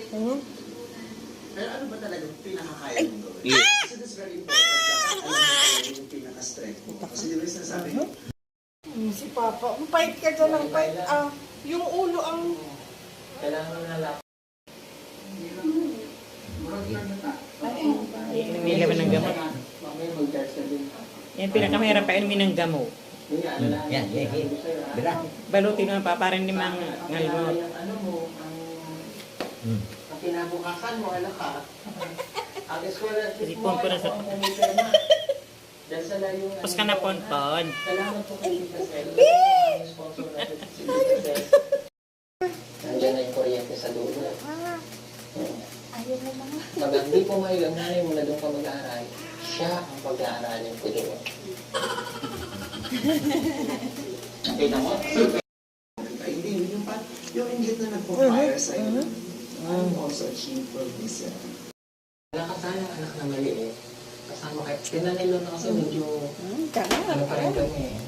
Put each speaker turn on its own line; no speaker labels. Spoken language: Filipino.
Pero ano ba talaga pinakakaya mong gawin? Kasi that's very important. Dapat alam mo yung pinaka-strength mo. Kasi di ba yung sinasabi mo?
Si Papa, pait ka dyan ng pait. Yung ulo ang...
Kailangan na lang.
Inumin naman ng gamot.
Mamaya mag-charge na din.
Yan, pinakamahirap pa inumin ng gamot.
Yan.
Bila.
Balutin mo pa, parang limang ngalmot.
Ano mo, ang kinabukasan mo, ano ka? Ang eskwela,
Sipon ko na sa...
dahil sa layong...
Tapos ka na ponpon.
Salamat po kay Tita Sel. Ang sponsor natin si Tita Sel. Nandiyan na yung kuryente sa dulo.
Ayun na mga.
Pag hindi po may ilang nanay mo na doon ka mag-aaral, siya ang pag-aaralin ko doon. Kita mo?
Ay, hindi, yung inggit na nagpo-fire sa'yo. I'm also achieve for this.
Wala ka sanang anak na maliit. Kasama kayo. Tinanilo na kasi medyo...
Kaya,
Ano pa rin kami eh.